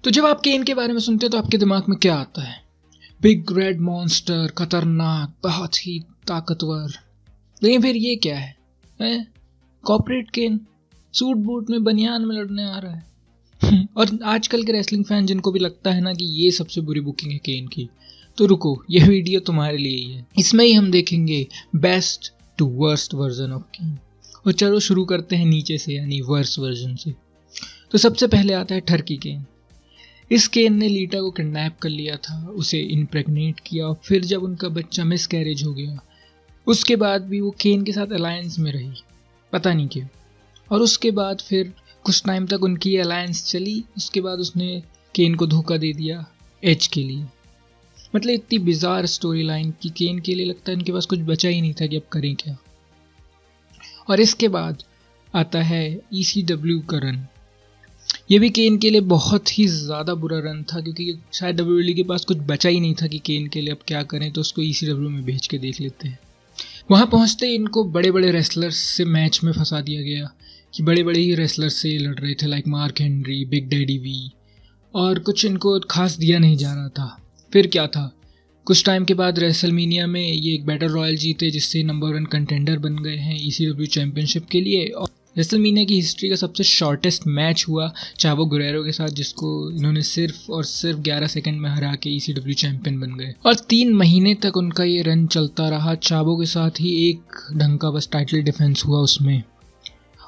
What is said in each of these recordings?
तो जब आप केन के बारे में सुनते हैं तो आपके दिमाग में क्या आता है? बिग रेड मॉन्स्टर, खतरनाक, बहुत ही ताकतवर। लेकिन फिर ये क्या है? कॉर्पोरेट केन सूट बूट में बनियान में लड़ने आ रहा है। और आजकल के रेसलिंग फैन जिनको भी लगता है ना कि ये सबसे बुरी बुकिंग है केन की, तो रुको, ये वीडियो तुम्हारे लिए ही है। इसमें ही हम देखेंगे best to worst version of Kane. और चलो शुरू करते हैं नीचे से, यानी वर्स्ट वर्जन से। तो सबसे पहले आता है टर्की केन। इस केन ने लीटा को किडनैप कर लिया था, उसे इम्प्रेग्नेट किया, और फिर जब उनका बच्चा मिस कैरेज हो गया उसके बाद भी वो केन के साथ अलायंस में रही, पता नहीं क्यों। और उसके बाद फिर कुछ टाइम तक उनकी अलायंस चली, उसके बाद उसने केन को धोखा दे दिया एज के लिए। मतलब इतनी बिजार स्टोरी लाइन कि केन के लिए लगता है इनके पास कुछ बचा ही नहीं था कि अब करें क्या। और इसके बाद आता है ECW का रन। ये भी केन के लिए बहुत ही ज़्यादा बुरा रन था, क्योंकि शायद WWE के पास कुछ बचा ही नहीं था कि केन के लिए अब क्या करें, तो उसको ECW में भेज के देख लेते हैं। वहाँ पहुँचते ही इनको बड़े बड़े रेसलर्स से मैच में फंसा दिया गया कि बड़े बड़े ही रेसलर्स से लड़ रहे थे, like Mark Henry, Big Daddy V, और कुछ इनको खास दिया नहीं जा रहा था। फिर क्या था, कुछ टाइम के बाद रेसलमेनिया में ये एक बैटल रॉयल जीते, जिससे नंबर 1 कंटेंडर बन गए हैं ECW चैंपियनशिप के लिए। और रेसलमेनिया की हिस्ट्री का सबसे शॉर्टेस्ट मैच हुआ चावो गुरेरो के साथ, जिसको इन्होंने सिर्फ और सिर्फ 11 सेकंड में हरा के ECW चैंपियन बन गए। और 3 महीने तक उनका ये रन चलता रहा। चावो के साथ ही एक ढंग का बस टाइटल डिफेंस हुआ उसमें,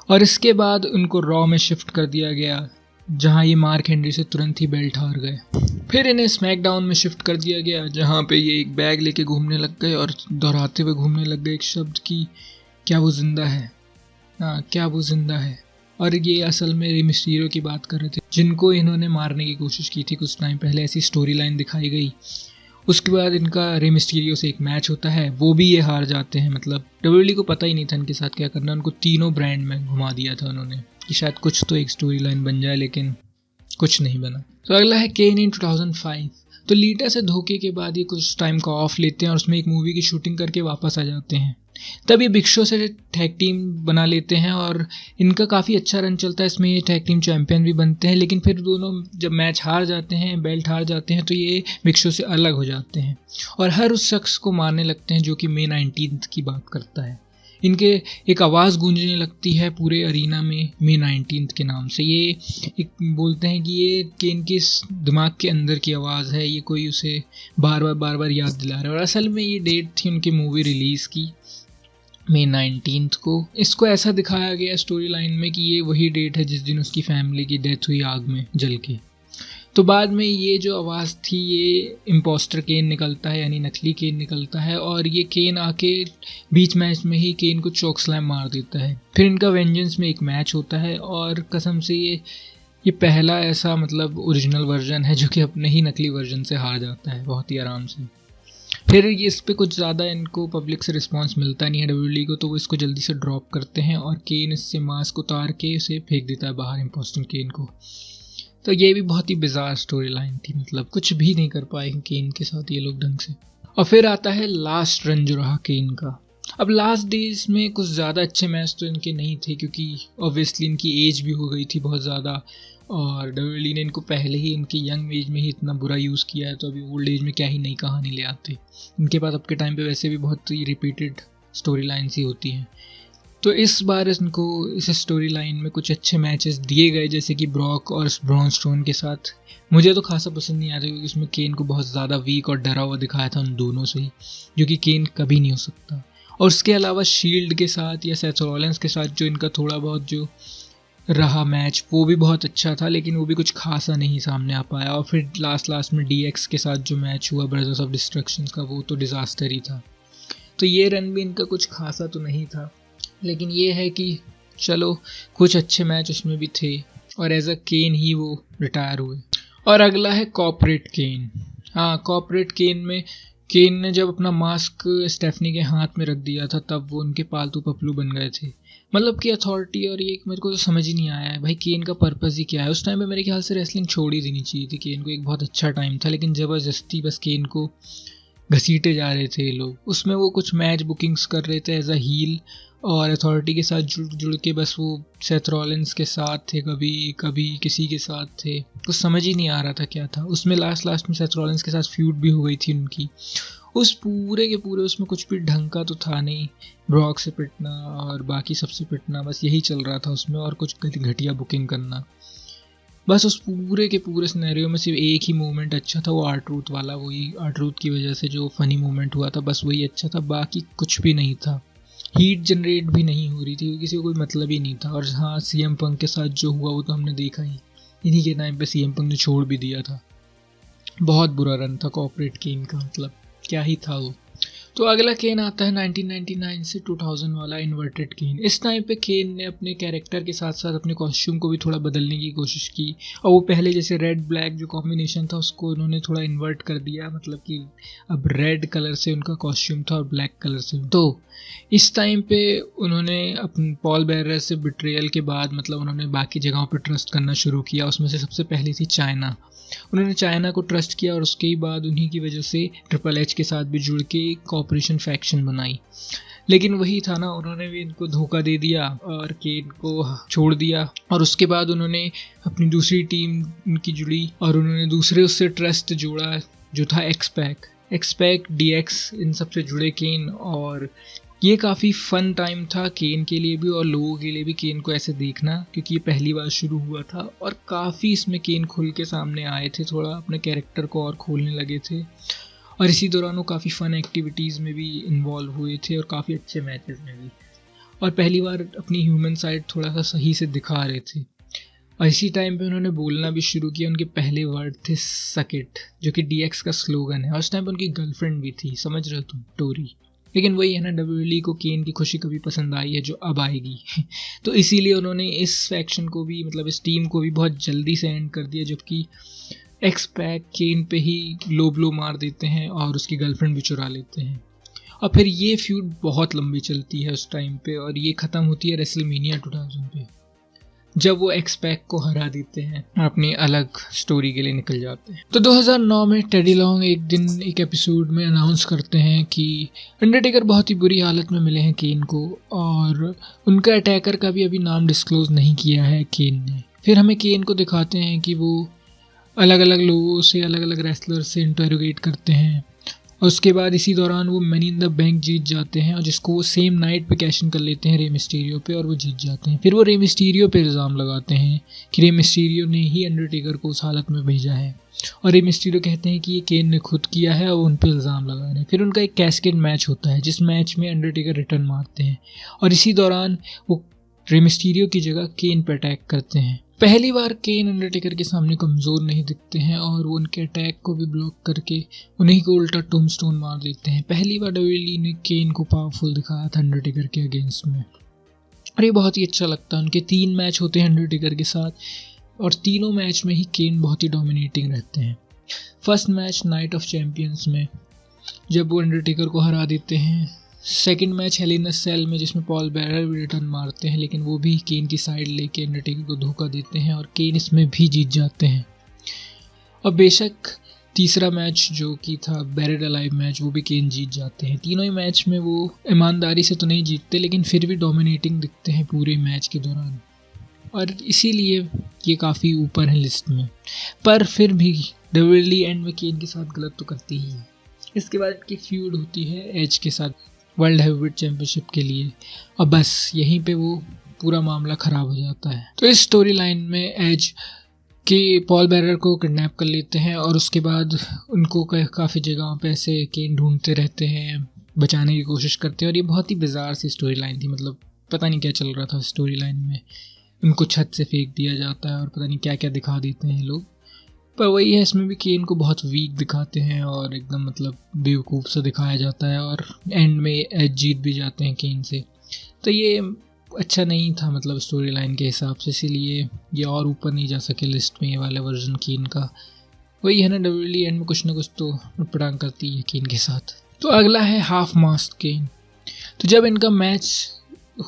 और इसके बाद उनको रॉ में शिफ्ट कर दिया गया, जहां ये मार्क हेनरी से तुरंत ही बेल्ट हार गए। फिर इन्हें स्मैकडाउन में शिफ्ट कर दिया गया, जहां पे ये एक बैग लेके घूमने लग गए और दोहराते हुए घूमने लग गए एक शब्द की, क्या वो जिंदा है? हाँ, क्या वो जिंदा है? और ये असल में रे मिस्टीरियो की बात कर रहे थे, जिनको इन्होंने मारने की कोशिश की थी कुछ टाइम पहले। ऐसी स्टोरी लाइन दिखाई गई। उसके बाद इनका रे मिस्टीरियो से एक मैच होता है, वो भी ये हार जाते हैं। मतलब WWE को पता ही नहीं था इनके साथ क्या करना, उनको तीनों ब्रांड में घुमा दिया था उन्होंने कि शायद कुछ तो एक स्टोरी लाइन बन जाए, लेकिन कुछ नहीं बना। तो अगला है केन इन 2005। तो लीटा से धोखे के बाद ये कुछ टाइम का ऑफ लेते हैं और उसमें एक मूवी की शूटिंग करके वापस आ जाते हैं। तब ये बिग शो से टैग टीम बना लेते हैं और इनका काफ़ी अच्छा रन चलता है। इसमें ये टैग टीम चैंपियन भी बनते हैं, लेकिन फिर दोनों जब मैच हार जाते हैं, बेल्ट हार जाते हैं, तो ये बिग शो से अलग हो जाते हैं और हर उस शख्स को मारने लगते हैं जो कि May 19 की बात करता है। इनके एक आवाज़ गूंजने लगती है पूरे अरीना में May 19 के नाम से। ये एक बोलते हैं कि ये केन के दिमाग के अंदर की आवाज़ है, ये कोई उसे बार बार याद दिला रहा है। और असल में ये डेट थी उनकी मूवी रिलीज़ की, May 19 को। इसको ऐसा दिखाया गया स्टोरी लाइन में कि ये वही डेट है जिस दिन उसकी फैमिली की डेथ हुई आग में जल के। तो बाद में ये जो आवाज़ थी, ये इम्पोस्टर केन निकलता है, यानी नकली केन निकलता है, और ये केन आके बीच मैच में ही केन को चोक स्लैम मार देता है। फिर इनका वेंजेंस में एक मैच होता है, और कसम से ये पहला ऐसा मतलब ओरिजिनल वर्जन है जो कि अपने ही नकली वर्जन से हार जाता है बहुत ही आराम से। फिर ये इस पर कुछ ज़्यादा इनको पब्लिक से रिस्पांस मिलता नहीं है WWE को, तो वो इसको जल्दी से ड्रॉप करते हैं और केन इससे मास्क उतार के उसे फेंक देता है बाहर, इम्पोस्टर केन को। तो ये भी बहुत ही बिजार स्टोरी लाइन थी, मतलब कुछ भी नहीं कर पाए केन के साथ ये लोग ढंग से। और फिर आता है लास्ट रन जो रहा केन का। अब लास्ट डेज में कुछ ज़्यादा अच्छे मैच तो इनके नहीं थे, क्योंकि ऑब्वियसली इनकी एज भी हो गई थी बहुत ज़्यादा, और WWE ने इनको पहले ही इनकी यंग एज में ही इतना बुरा यूज़ किया है, तो अभी ओल्ड एज में क्या ही नई कहानी ले आते। इनके पास अब के टाइम पे वैसे भी बहुत ही रिपीटेड स्टोरी लाइन्स ही होती हैं। तो इस बार इनको इस स्टोरी लाइन में कुछ अच्छे मैचेस दिए गए, जैसे कि ब्रॉक और ब्रॉन स्ट्रोमन के साथ। मुझे तो खासा पसंद नहीं आया, क्योंकि उसमें केन को बहुत ज़्यादा वीक और डरा हुआ दिखाया था उन दोनों से ही, जो कि केन कभी नहीं हो सकता। और उसके अलावा शील्ड के साथ या सेथ रॉलिंस के साथ जो इनका थोड़ा बहुत जो रहा मैच, वो भी बहुत अच्छा था, लेकिन वो भी कुछ खासा नहीं सामने आ पाया। और फिर लास्ट में DX के साथ जो मैच हुआ ब्रदर्स ऑफ डिस्ट्रक्शन का, वो तो डिज़ास्टर ही था। तो ये रन भी इनका कुछ खासा तो नहीं था, लेकिन ये है कि चलो कुछ अच्छे मैच उसमें भी थे, और एज अ केन ही वो रिटायर हुए। और अगला है कॉर्पोरेट केन। हाँ, कॉर्पोरेट केन में केन ने जब अपना मास्क स्टेफनी के हाथ में रख दिया था, तब वो उनके पालतू पपलू बन गए थे। मतलब कि अथॉरिटी, और ये मेरे को तो समझ ही नहीं आया है भाई केन का पर्पस ही क्या है। उस टाइम पे मेरे ख्याल से रेसलिंग छोड़ ही देनी चाहिए थी। केन को एक बहुत अच्छा टाइम था, लेकिन ज़बरदस्ती बस केन को घसीटे जा रहे थे लोग। उसमें वो कुछ मैच बुकिंग्स कर रहे थे एज अ हील, और अथॉरिटी के साथ जुड़ जुड़ के बस वो सेथ रॉलिंस के साथ थे, कभी कभी किसी के साथ थे, कुछ समझ ही नहीं आ रहा था क्या था उसमें। लास्ट में सेथ रॉलिंस के साथ फ्यूड भी हो गई थी उनकी। उस पूरे के पूरे उसमें कुछ भी ढंग का तो था नहीं, ब्रॉक से पिटना और बाकी सबसे पिटना, बस यही चल रहा था उसमें, और कुछ घटिया बुकिंग करना। बस उस पूरे के पूरे सिनेरियो में सिर्फ एक ही मोमेंट अच्छा था, वो R-Truth वाला, वही R-Truth की वजह से जो फनी मोमेंट हुआ था, बस वही अच्छा था, बाकी कुछ भी नहीं था। हीट जनरेट भी नहीं हो रही थी, किसी को कोई मतलब ही नहीं था। और हाँ, CM पंक के साथ जो हुआ वो तो हमने देखा ही, इन्हीं के टाइम पे CM पंक ने छोड़ भी दिया था। बहुत बुरा रन था कॉर्पोरेट केन का, मतलब क्या ही था वो। तो अगला केन आता है 1999 से 2000 वाला इन्वर्टेड केन। इस टाइम पे केन ने अपने कैरेक्टर के साथ साथ अपने कॉस्ट्यूम को भी थोड़ा बदलने की कोशिश की, और वो पहले जैसे रेड ब्लैक जो कॉम्बिनेशन था उसको उन्होंने थोड़ा इन्वर्ट कर दिया, मतलब कि अब रेड कलर से उनका कॉस्ट्यूम था और ब्लैक कलर से। तो इस टाइम पे उन्होंने अपने पॉल बेरर से बिट्रेयल के बाद मतलब उन्होंने बाकी जगहों पर ट्रस्ट करना शुरू किया। उसमें से सबसे पहली थी चाइना। उन्होंने चाइना को ट्रस्ट किया और उसके ही बाद उन्हीं की वजह से ट्रिपल एच के साथ भी जुड़ के कॉपरेशन फैक्शन बनाई। लेकिन वही था ना, उन्होंने भी इनको धोखा दे दिया और केन को छोड़ दिया, और उसके बाद उन्होंने अपनी दूसरी टीम उनकी जुड़ी और उन्होंने दूसरे उससे ट्रस्ट जोड़ा जो था एक्सपैक DX, इन सब से जुड़े केन। और ये काफ़ी फ़न टाइम था केन के लिए भी और लोगों के लिए भी केन को ऐसे देखना, क्योंकि ये पहली बार शुरू हुआ था और काफ़ी इसमें केन खुल के सामने आए थे, थोड़ा अपने कैरेक्टर को और खोलने लगे थे। और इसी दौरान वो काफ़ी फ़न एक्टिविटीज़ में भी इन्वॉल्व हुए थे और काफ़ी अच्छे मैचेस में भी, और पहली बार अपनी ह्यूमन साइड थोड़ा सा सही से दिखा रहे थे। और इसी टाइम पे उन्होंने बोलना भी शुरू किया। उनके पहले वर्ड थे सक इट, जो कि DX का स्लोगन है। और उस टाइम पे उनकी गर्लफ्रेंड भी थी, समझ रहे हो तुम, टोरी। लेकिन वही है ना, WWE को केन की खुशी कभी पसंद आई है जो अब आएगी तो इसीलिए उन्होंने इस फैक्शन को भी, मतलब इस टीम को भी बहुत जल्दी से एंड कर दिया, जबकि एक्सपैक केन पे ही लो ब्लो मार देते हैं और उसकी गर्लफ्रेंड भी चुरा लेते हैं। और फिर ये फ्यूड बहुत लंबी चलती है उस टाइम पे, और ये ख़त्म होती है रेसलमेनिया 2000 पे, जब वो एक्सपैक को हरा देते हैं और अपनी अलग स्टोरी के लिए निकल जाते हैं। तो 2009 में टेडी लॉन्ग एक दिन एक एपिसोड में अनाउंस करते हैं कि अंडरटेकर बहुत ही बुरी हालत में मिले हैं केन को, और उनका अटैकर का भी अभी नाम डिस्क्लोज नहीं किया है केन ने। फिर हमें केन को दिखाते हैं कि वो अलग अलग लोगों से, अलग अलग रेसलर से इंटरोगेट करते हैं, और उसके बाद इसी दौरान वो मनी इन द बैंक जीत जाते हैं, और जिसको वो सेम नाइट पे कैश इन कर लेते हैं रे मिस्टीरियो पे, और वो जीत जाते हैं। फिर वो रे मिस्टीरियो पे इल्ज़ाम लगाते हैं कि रे मिस्टीरियो ने ही अंडरटेकर को उस हालत में भेजा है, और रे मिस्टीरियो कहते हैं कि ये केन ने खुद किया है और उन पे इल्ज़ाम लगा रहे हैं। फिर उनका एक कैस्केड मैच होता है जिस मैच में अंडरटेकर रिटर्न मारते हैं, और इसी दौरान वो रे मिस्टीरियो की जगह केन पे अटैक करते हैं। पहली बार केन अंडरटेकर के सामने कमज़ोर नहीं दिखते हैं और वो उनके अटैक को भी ब्लॉक करके उन्हीं को उल्टा टोमस्टोन मार देते हैं। पहली बार WWE ने केन को पावरफुल दिखाया था अंडरटेकर के अगेंस्ट में, और ये बहुत ही अच्छा लगता है। उनके 3 मैच होते हैं अंडरटेकर के साथ, और तीनों मैच में ही केन बहुत ही डोमिनेटिंग रहते हैं। First match night of champions में जब वो अंडरटेकर को हरा देते हैं। सेकंड मैच हेल इन अ सेल में जिसमें पॉल बेरर भी रिटर्न मारते हैं, लेकिन वो भी केन की साइड लेके अंडरटेकर को धोखा देते हैं और केन इसमें भी जीत जाते हैं। और बेशक तीसरा मैच जो कि था बैरिड अलाइव मैच, वो भी केन जीत जाते हैं। तीनों ही मैच में वो ईमानदारी से तो नहीं जीतते, लेकिन फिर भी डोमिनेटिंग दिखते हैं पूरे मैच के दौरान, और इसीलिए ये काफ़ी ऊपर है लिस्ट में। पर फिर भी WWE एंड में केन के साथ गलत तो करती ही है। इसके बाद की फ्यूड होती है एज के साथ वर्ल्ड हैवीवेट चैंपियनशिप के लिए, और बस यहीं पे वो पूरा मामला ख़राब हो जाता है। तो इस स्टोरी लाइन में एज के पॉल बेरर को किडनैप कर लेते हैं, और उसके बाद उनको काफ़ी जगहों पे ऐसे केन ढूंढते रहते हैं, बचाने की कोशिश करते हैं। और ये बहुत ही बिजार सी स्टोरी लाइन थी, मतलब पता नहीं क्या चल रहा था स्टोरी लाइन में। उनको छत से फेंक दिया जाता है और पता नहीं क्या क्या दिखा देते हैं लोग। पर वही है, इसमें भी केन को बहुत वीक दिखाते हैं और एकदम मतलब बेवकूफ़ सा दिखाया जाता है, और एंड में एज जीत भी जाते हैं केन से। तो ये अच्छा नहीं था मतलब स्टोरी लाइन के हिसाब से, इसीलिए ये और ऊपर नहीं जा सके लिस्ट में ये वाले वर्जन केन का। वही है ना, WWE एंड में कुछ ना कुछ तो उटपटांग करती है केन के साथ। तो अगला है हाफ मास्क केन। तो जब इनका मैच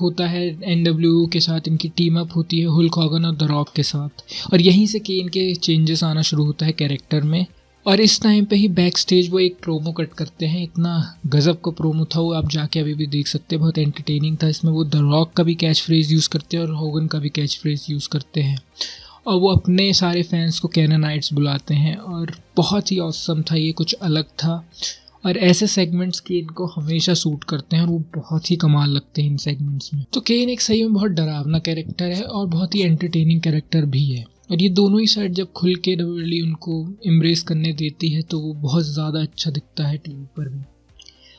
होता है NWO के साथ, इनकी टीम अप होती है हुल्क हॉगन और द रॉक के साथ, और यहीं से केन के चेंजेस आना शुरू होता है कैरेक्टर में, और इस टाइम पे ही बैक स्टेज वो एक प्रोमो कट करते हैं, इतना गजब का प्रोमो था वो, आप जाके अभी भी देख सकते हैं, बहुत एंटरटेनिंग था। इसमें वो द रॉक का भी कैच फ्रेज यूज़ करते हैं और होगन का भी कैच फ्रेज यूज़ करते हैं, और वो अपने सारे फैंस को कैनानाइट्स बुलाते हैं, और बहुत ही ऑसम था ये, कुछ अलग था। और ऐसे सेगमेंट्स केन को हमेशा सूट करते हैं और वो बहुत ही कमाल लगते हैं इन सेगमेंट्स में। तो केन एक सही में बहुत डरावना कैरेक्टर है और बहुत ही एंटरटेनिंग कैरेक्टर भी है, और ये दोनों ही साइड जब खुल के डब्ल्यूडब्ल्यूई उनको एम्ब्रेस करने देती है तो वो बहुत ज़्यादा अच्छा दिखता है टीवी पर भी।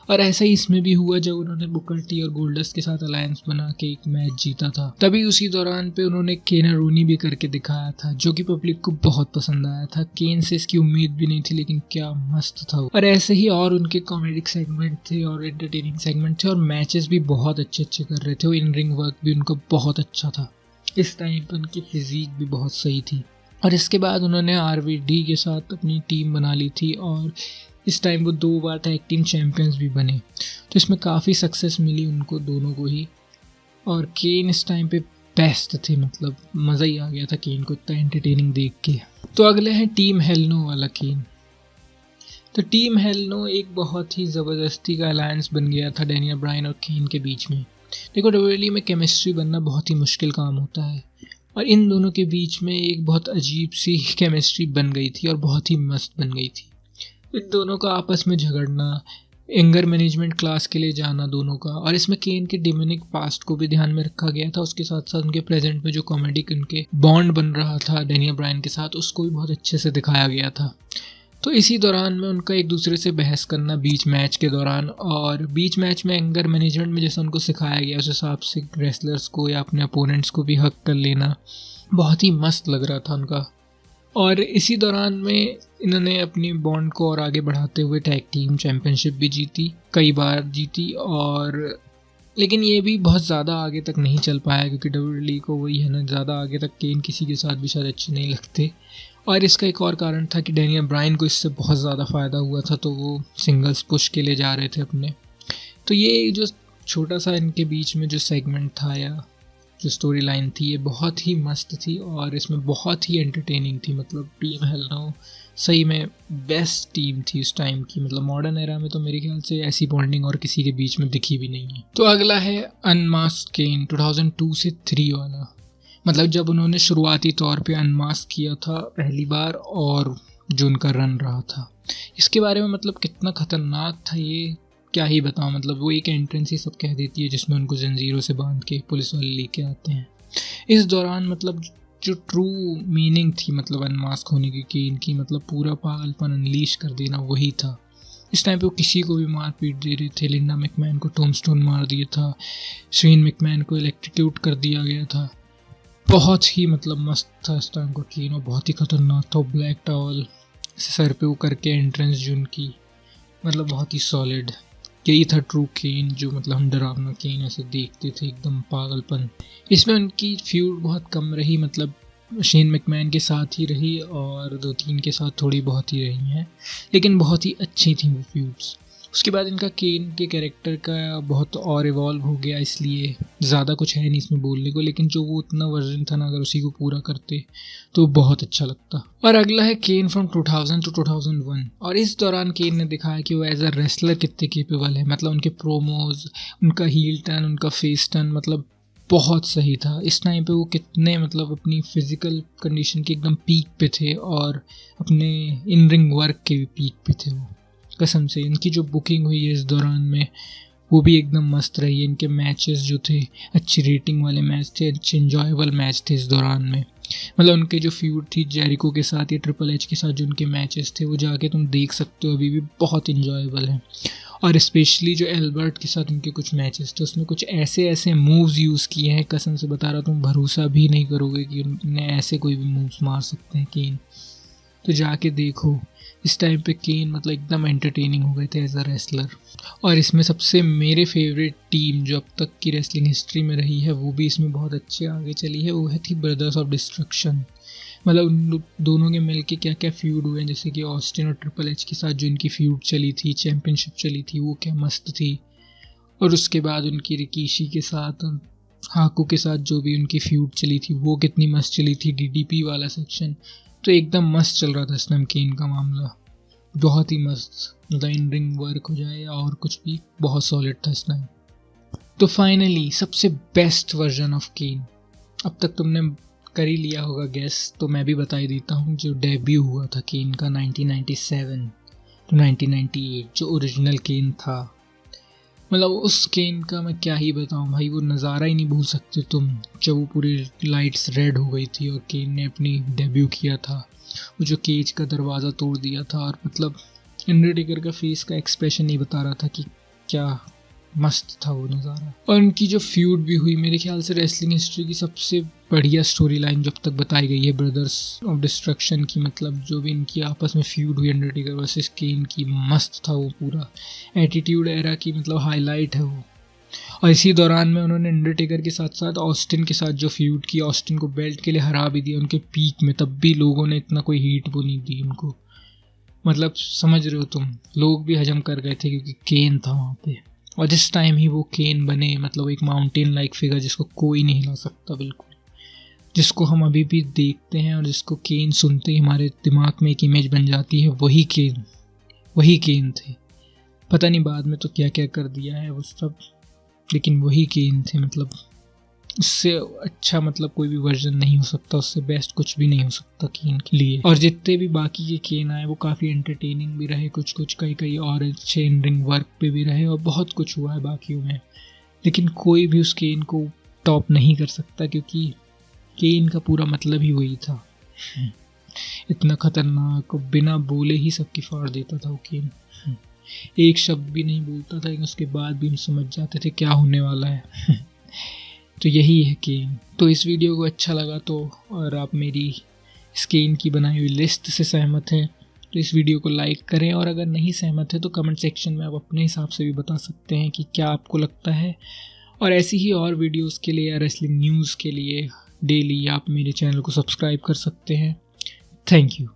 और ऐसा ही इसमें भी हुआ जब उन्होंने बुकर टी और गोल्डस्ट के साथ अलायंस बना के एक मैच जीता था, तभी उसी दौरान पे उन्होंने केन रूनी भी करके दिखाया था, जो कि पब्लिक को बहुत पसंद आया था। केन से इसकी उम्मीद भी नहीं थी, लेकिन क्या मस्त था। और ऐसे ही और उनके कॉमेडिक सेगमेंट थे और एंटरटेनिंग सेगमेंट थे, और मैचेस भी बहुत अच्छे अच्छे कर रहे थे, और इन रिंग वर्क भी उनका बहुत अच्छा था। इस टाइम पर उनकी फिजिक भी बहुत सही थी। और इसके बाद उन्होंने RVD के साथ अपनी टीम बना ली थी, और इस टाइम वो 2 बार टैग टीम चैंपियंस भी बने, तो इसमें काफ़ी सक्सेस मिली उनको दोनों को ही। और केन इस टाइम पे बेस्ट थे, मतलब मज़ा ही आ गया था केन को इतना एंटरटेनिंग देख के। तो अगले हैं टीम हेल नो वाला केन। तो टीम हेल नो एक बहुत ही ज़बरदस्ती का अलायंस बन गया था डैनियल ब्रायन और केन के बीच में। देखो, डब्ल्यूडब्ल्यूई में केमिस्ट्री बनना बहुत ही मुश्किल काम होता है, और इन दोनों के बीच में एक बहुत अजीब सी केमिस्ट्री बन गई थी और बहुत ही मस्त बन गई थी। इन दोनों का आपस में झगड़ना, एंगर मैनेजमेंट क्लास के लिए जाना दोनों का, और इसमें केन के डिमोनिक पास्ट को भी ध्यान में रखा गया था। उसके साथ साथ उनके प्रेजेंट में जो कॉमेडिक उनके बॉन्ड बन रहा था डैनियल ब्रायन के साथ, उसको भी बहुत अच्छे से दिखाया गया था। तो इसी दौरान में उनका एक दूसरे से बहस करना बीच मैच के दौरान, और बीच मैच में एंगर मैनेजमेंट में जैसा उनको सिखाया गया उस हिसाब से रेसलर्स को या अपने अपोनेंट्स को भी हक कर लेना, बहुत ही मस्त लग रहा था उनका। और इसी दौरान में इन्होंने अपनी बॉन्ड को और आगे बढ़ाते हुए टैग टीम चैम्पियनशिप भी जीती, कई बार जीती, और लेकिन ये भी बहुत ज़्यादा आगे तक नहीं चल पाया, क्योंकि डब्ल्यूडब्ल्यूई को वही है ना, ज़्यादा आगे तक केन किसी के साथ भी शायद अच्छे नहीं लगते। और इसका एक और कारण था कि डैनियल ब्रायन को इससे बहुत ज़्यादा फ़ायदा हुआ था, तो वो सिंगल्स पुश के लिए जा रहे थे अपने। तो ये जो छोटा सा इनके बीच में जो सेगमेंट था या जो स्टोरी लाइन थी, ये बहुत ही मस्त थी और इसमें बहुत ही एंटरटेनिंग थी। मतलब टीम हेल नो सही में बेस्ट टीम थी उस टाइम की, मतलब मॉडर्न एरा में तो मेरे ख्याल से ऐसी बॉन्डिंग और किसी के बीच में दिखी भी नहीं है। तो अगला है अनमास्क केन 2002 से 3 वाला, मतलब जब उन्होंने शुरुआती तौर पे अनमास्क किया था पहली बार और जो उनका रन रहा था, इसके बारे में मतलब कितना खतरनाक था ये क्या ही बताऊं। मतलब वो एक एंट्रेंस ही सब कह देती है जिसमें उनको जंजीरों से बांध के पुलिस वाले लेके आते हैं। इस दौरान मतलब जो ट्रू मीनिंग थी मतलब अनमास्क होने की इनकी मतलब पूरा पागलपन अनलीश कर देना वही था। इस टाइम पे वो किसी को भी मार पीट दे रहे थे। लिंडा मैकमैन को टोमस्टोन मार दिया था, शेन मैकमैन को इलेक्ट्रिक्यूट कर दिया गया था। बहुत ही मतलब मस्त था इस टाइम का केन और बहुत ही खतरनाक था। ब्लैक टॉवल सर पे वो करके एंट्रेंस जो उनकी मतलब बहुत ही सॉलिड, यही था ट्रू केन जो मतलब हम डरावना केन ऐसे देखते थे, एकदम पागलपन। इसमें उनकी फ्यूड बहुत कम रही, मतलब शेन मैकमैन के साथ ही रही और 2-3 के साथ थोड़ी बहुत ही रही हैं, लेकिन बहुत ही अच्छी थी वो फ्यूड्स। उसके बाद इनका केन के कैरेक्टर का बहुत और इवॉल्व हो गया, इसलिए ज़्यादा कुछ है नहीं इसमें बोलने को, लेकिन जो वो उतना वर्जन था ना, अगर उसी को पूरा करते तो बहुत अच्छा लगता। और अगला है केन फ्रॉम 2000 टू 2001, और इस दौरान केन ने दिखाया कि वो एज अ रेसलर कितने केपेबल है। मतलब उनके प्रोमोज, उनका हील टर्न, उनका फेस टर्न मतलब बहुत सही था। इस टाइम पे वो कितने मतलब अपनी फिजिकल कंडीशन के एकदम पीक पे थे और अपने इन रिंग वर्क के भी पीक पे थे वो, कसम से। इनकी जो बुकिंग हुई है इस दौरान में वो भी एकदम मस्त रही है। इनके मैचेस जो थे अच्छी रेटिंग वाले मैच थे, अच्छे इंजॉयबल मैच थे इस दौरान में। मतलब उनके जो फ्यूड थी जेरिको के साथ या ट्रिपल एच के साथ जो उनके मैचेस थे वो जाके तुम देख सकते हो, अभी भी बहुत इंजॉयबल हैं। और स्पेशली जो एल्बर्ट के साथ उनके कुछ मैचेस थे उसमें कुछ ऐसे ऐसे मूव्स यूज़ किए हैं, कसम से बता रहा, तुम भरोसा भी नहीं करोगे कि उन्हें ऐसे कोई भी मूव्स मार सकते हैं केन। तो जाके देखो। इस टाइम पे केन मतलब एकदम एंटरटेनिंग हो गए थे एज अ रेसलर। और इसमें सबसे मेरे फेवरेट टीम जो अब तक की रेसलिंग हिस्ट्री में रही है वो भी इसमें बहुत अच्छे आगे चली है, वो है थी ब्रदर्स ऑफ डिस्ट्रक्शन। मतलब उन दोनों के मिल के क्या क्या फ्यूड हुए हैं, जैसे कि ऑस्टिन और ट्रिपल एच के साथ जो इनकी फ्यूड चली थी, चैम्पियनशिप चली थी, वो क्या मस्त थी। और उसके बाद उनकी रिकीशी के साथ, हाकू के साथ जो भी उनकी फ्यूड चली थी वो कितनी मस्त चली थी, DDP वाला सेक्शन तो एकदम मस्त चल रहा था इस टाइम केन का मामला। बहुत ही मस्त, मतलब इन रिंग वर्क हो जाए और कुछ भी, बहुत सॉलिड था इस टाइम। तो फाइनली सबसे बेस्ट वर्जन ऑफ केन, अब तक तुमने कर ही लिया होगा गेस, तो मैं भी बता ही देता हूँ। जो डेब्यू हुआ था केन का 1997 टू 1998, जो ओरिजिनल केन था, मतलब उस केन का मैं क्या ही बताऊँ भाई, वो नज़ारा ही नहीं भूल सकते तुम, जब वो पूरी लाइट्स रेड हो गई थी और केन ने अपनी डेब्यू किया था। वो जो केज का दरवाज़ा तोड़ दिया था, और मतलब अंडरटेकर का फेस का एक्सप्रेशन नहीं बता रहा था कि क्या मस्त था वो नज़ारा। और उनकी जो फ्यूड भी हुई, मेरे ख्याल से रेसलिंग हिस्ट्री की सबसे बढ़िया स्टोरी लाइन जब तक बताई गई है ब्रदर्स ऑफ डिस्ट्रक्शन की, मतलब जो भी इनकी आपस में फ्यूड हुई अंडरटेकर वर्सेस केन की, मस्त था वो पूरा। एटीट्यूड एरा की मतलब हाईलाइट है वो। और इसी दौरान में उन्होंने अंडरटेकर के साथ साथ ऑस्टिन के साथ जो फ्यूड की, ऑस्टिन को बेल्ट के लिए हरा भी दिया उनके पीक में, तब भी लोगों ने इतना कोई हीट वो नहीं दी उनको। मतलब समझ रहे हो तुम, लोग भी हजम कर गए थे क्योंकि केन था वहाँ पे। और जिस टाइम ही वो केन बने, मतलब एक माउंटेन लाइक फिगर जिसको कोई नहीं हिला सकता बिल्कुल, जिसको हम अभी भी देखते हैं और जिसको केन सुनते ही हमारे दिमाग में एक इमेज बन जाती है, वही केन थे। पता नहीं बाद में तो क्या क्या कर दिया है वो सब, लेकिन वही केन थे। मतलब उससे अच्छा मतलब कोई भी वर्जन नहीं हो सकता, उससे बेस्ट कुछ भी नहीं हो सकता केन के लिए। और जितने भी बाकी के केन आए वो काफ़ी एंटरटेनिंग भी रहे, कुछ कुछ कई और अच्छे इन रिंग वर्क पे भी रहे, और बहुत कुछ हुआ है बाकियों में, लेकिन कोई भी उस केन को टॉप नहीं कर सकता, क्योंकि केन का पूरा मतलब ही वही था। इतना खतरनाक, बिना बोले ही सबकी फाड़ देता था वो केन। एक शब्द भी नहीं बोलता था, लेकिन उसके बाद भी हम समझ जाते थे क्या होने वाला है। तो यही है केन। तो इस वीडियो को अच्छा लगा तो, और आप मेरी इस केन की बनाई हुई लिस्ट से सहमत हैं, तो इस वीडियो को लाइक करें, और अगर नहीं सहमत है तो कमेंट सेक्शन में आप अपने हिसाब से भी बता सकते हैं कि क्या आपको लगता है। और ऐसी ही और वीडियोस के लिए या रेसलिंग न्यूज़ के लिए डेली आप मेरे चैनल को सब्सक्राइब कर सकते हैं। Thank you.